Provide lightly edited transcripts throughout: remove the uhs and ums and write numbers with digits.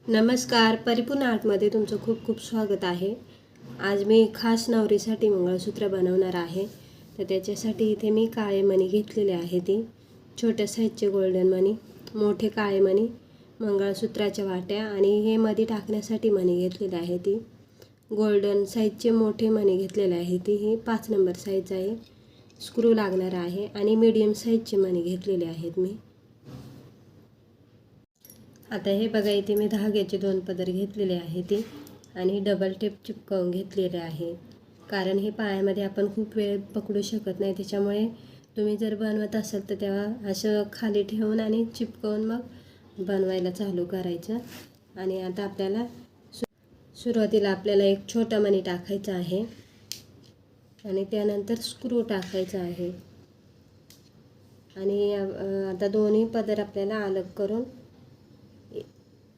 नमस्कार, परिपूर्ण आर्टमध्ये तुमचं खूप खूप स्वागत आहे। आज मी खास नवरीसाठी मंगळसूत्र बनवणार आहे। तर त्याच्यासाठी इथे मी काळे मणी घेतलेले आहे, ती छोट्या साईजचे गोल्डन मणी, मोठे काळे मणी, मंगळसूत्राच्या वाट्या आणि हे मध्ये टाकण्यासाठी मणी घेतलेले आहे, ती गोल्डन साईजचे मोठे मणी घेतलेले आहे, ती ही 5 नंबर साईज आहे, स्क्रू लागणार आहे आणि मीडियम साईजचे मणी घेतलेले आहेत मी। आता हे बघा, इथे मी धाग्याचे 2 पदर घेतलेले आहे ती आणि डबल टेप चिपकवून घेतलेले आहे, कारण हे पायामध्ये आपण खूप वेळ पकडू शकत नाही। त्याच्यामुळे तुम्ही जर बनवत असाल तर तेव्हा असं खाली ठेवून आणि चिपकवून मग बनवायला चालू करायचं। आणि आता आपल्याला सुरुवातीला आपल्याला एक छोटा मणी टाकायचा आहे आणि त्यानंतर स्क्रू टाकायचा आहे आणि आता दोन्ही पदर आपल्याला अलग करून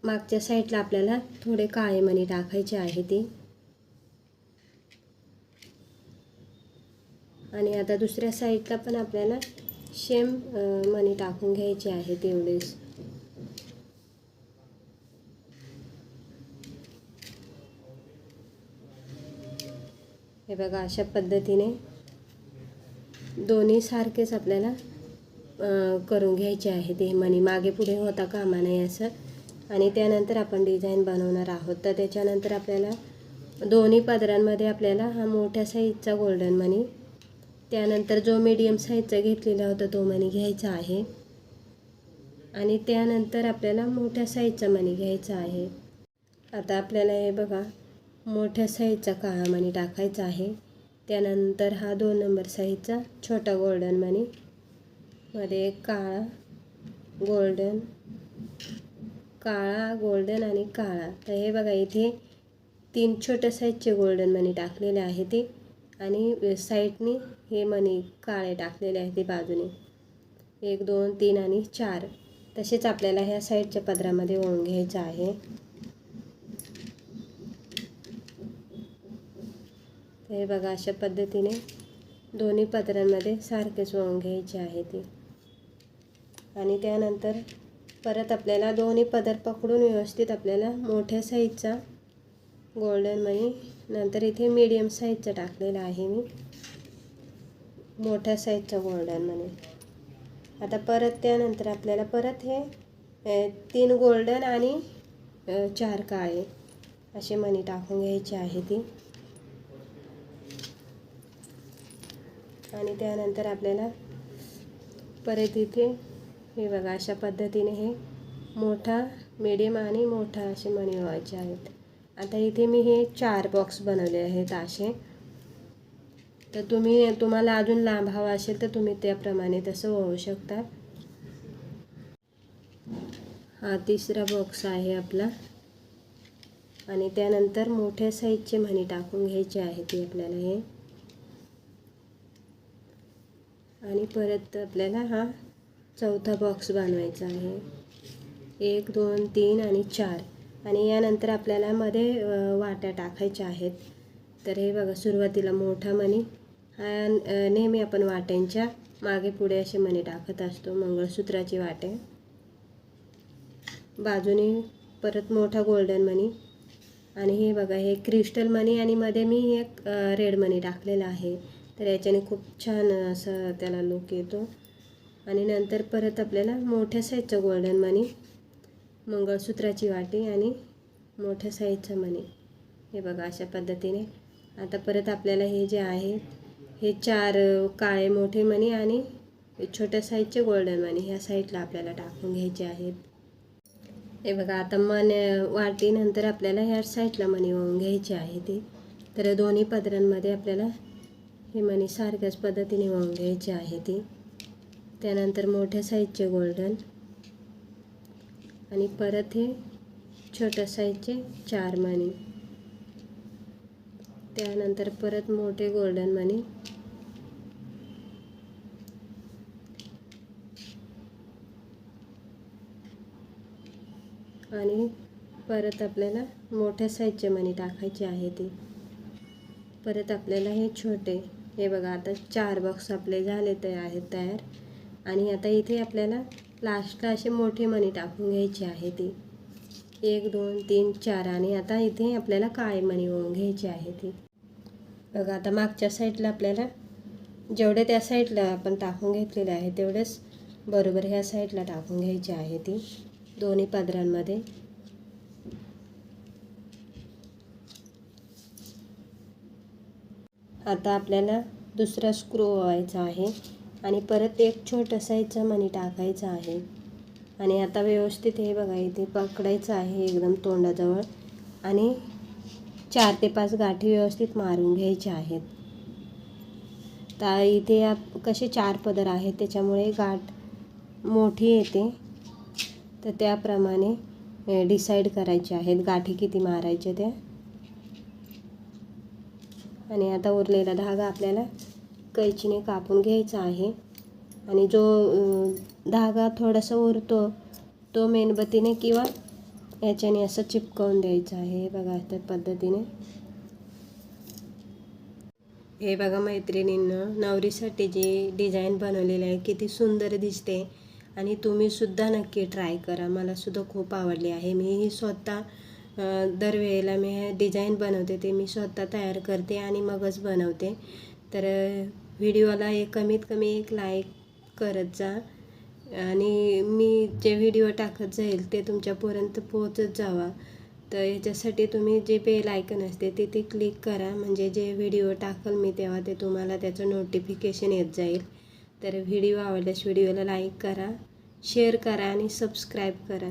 मागच्या साईडला आपल्याला थोडे काळे मणी टाकायचे आहे ती। आणि आता दुसऱ्या साईडला पण आपल्याला सेम मणी टाकून घ्यायचे आहे तेवढेच। हे बघा, अशा पद्धतीने दोन्ही सारखेच आपल्याला करून घ्यायचे आहे ते मणी, मागे पुढे होता कामा नये असं। आणि त्यानंतर आपण डिझाईन बनवणार आहोत, तर त्याच्यानंतर आपल्याला दोन्ही पदरांमध्ये आपल्याला हा मोठ्या साईजचा गोल्डन मणी, त्यानंतर जो मीडियम साईजचा घेतलेला होता तो मणी घ्यायचा आहे आणि त्यानंतर आपल्याला मोठ्या साईजचा मणी घ्यायचा आहे। आता आपल्याला हे बघा, मोठ्या साईजचा काळा मणी टाकायचा आहे, त्यानंतर हा 2 नंबर साईजचा छोटा गोल्डन मणी, मध्ये एक काळा गोल्डन, काळा गोल्डन आणि काळा। तर हे बघा, इथे 3 छोट्या साईजचे गोल्डन मणी टाकलेले आहे ते आणि साईडनी हे मणी काळे टाकलेले आहे ते बाजूने 1 2 3 आणि 4। तसेच आपल्याला ह्या साईडच्या पदरामध्ये ओळून घ्यायचं आहे। हे बघा, अशा पद्धतीने दोन्ही पदरांमध्ये सारखेच ओळून घ्यायचे आहे ते। आणि त्यानंतर परत आपल्याला दोन्ही पदर पकडून व्यवस्थित आपल्याला मोठ्या साईजचा गोल्डन मणी, नंतर इथे मीडियम साईजचा टाकलेला आहे मी मोठ्या साईजचा गोल्डन मणी। आता परत त्यानंतर आपल्याला परत हे 3 गोल्डन आणि 4 काळे असे मणी टाकून घ्यायचे आहे ती। आणि त्यानंतर आपल्याला परत इथे हे बघा, अशा पद्धतीने हे मोठा, मीडियम आणि मोठा असे मणी व्हायचे आहेत। आता इथे मी हे 4 बॉक्स बनवले आहेत असे, तर तुम्हाला अजून लांब हवा असेल तर तुम्ही त्याप्रमाणे तसं वळू शकता। हा तिसरा बॉक्स आहे आपला आणि त्यानंतर मोठ्या साईजचे मणी टाकून घ्यायचे आहे ते आपल्याला हे। आणि परत आपल्याला हा चौथा बॉक्स बनवायचा आहे, 1 2 3 आणि 4। आणि यानंतर आपल्याला मध्ये वाट्या टाकायच्या आहेत। तर हे बघा, सुरुवातीला मोठा मणी हा नेहमी आपण वाट्यांच्या मागे पुढे असे मणी टाकत असतो, मंगळसूत्राची वाटे बाजूने परत मोठा गोल्डन मणी आणि हे बघा, हे क्रिस्टल मणी आणि मध्ये मी एक रेड मणी टाकलेला आहे, तर याच्याने खूप छान असं त्याला लुक येतो। आणि नंतर परत आपल्याला मोठ्या साईजचा गोल्डन मणी, मंगळसूत्राची वाटी आणि मोठ्या साईजचा मणी, हे बघा अशा पद्धतीने। आता परत आपल्याला हे जे आहे हे 4 काळे मोठे मणी आणि छोट्या साईजचे गोल्डन मणी ह्या साईडला आपल्याला टाकून घ्यायचे आहेत। हे बघा, आता वाटीनंतर आपल्याला ह्या साईडला मणी ओळून घ्यायचे आहे ते। तर दोन्ही पदरांमध्ये आपल्याला हे मणी सारख्याच पद्धतीने ओळून घ्यायचे आहे ते। त्यानंतर मोठ्या साईजचे गोल्डन आणि परत हे छोट्या साईजचे 4 मणी, त्यानंतर परत मोठे गोल्डन मणी आणि परत आपल्याला मोठ्या साईजचे मणी टाकायचे आहे ते। परत आपल्याला हे छोटे, हे बघा, आता 4 बॉक्स आपले झाले आहेत तयार। आणि आता इथे आपल्याला लास्टला असे मोठे मणी टाकून घ्यायचे आहे ते। 1 2 3 4 आणि आता इथे आपल्याला काळे मणी ओळून घ्यायची आहे ती बघा. आता मागच्या साईडला आपल्याला जेवढे त्या साईडला आपण टाकून घेतलेले आहे तेवढेच बरोबर ह्या साईडला टाकून घ्यायची आहे ती दोन्ही पदरांमध्ये. आता आपल्याला दुसरा स्क्रू ओवायचा आहे आणि परत एक छोटासा मणी टाकायचा आहे आणि आता व्यवस्थित हे बघा इथे पकडायचं आहे एकदम तोंडाजवळ आणि 4 ते 5 गाठी व्यवस्थित मारून घ्यायच्या आहेत. तर इथे कसे 4 पदर आहेत त्याच्यामुळे गाठ मोठी येते, तर त्याप्रमाणे डिसाईड करायचे आहेत गाठी किती मारायचे ते. आणि आता उरलेला धागा आपल्याला कैचीने कापून घ्यायचा आहे आणि जो धागा थोडासा उरतो तो मेणबत्तीने किंवा याच्याने असं चिपकवून द्यायचं आहे बघा त्या पद्धतीने. हे बघा मैत्रिणींनो, नवरीसाठी जी डिझाईन बनवलेली आहे किती सुंदर दिसते आणि तुम्हीसुद्धा नक्की ट्राय करा. मलासुद्धा खूप आवडली आहे. मीही स्वतः दरवेळेला मी हे डिझाईन बनवते ते मी स्वतः तयार करते आणि मगच बनवते. तर व्हिडिओला कमीत कमी एक लाईक करत जा आणि मी जे व्हिडिओ टाकत जाईल ते तुमच्यापर्यंत पोहोचत जावा. तर याच्यासाठी तुम्ही जे बेल आयकन असते तिथे क्लिक करा, म्हणजे जे व्हिडिओ टाकल मी तेव्हा ते तुम्हाला त्याचं नोटिफिकेशन येत जाईल. तर व्हिडिओ आवडल्यास व्हिडिओला लाईक करा, शेअर करा आणि सबस्क्राईब करा.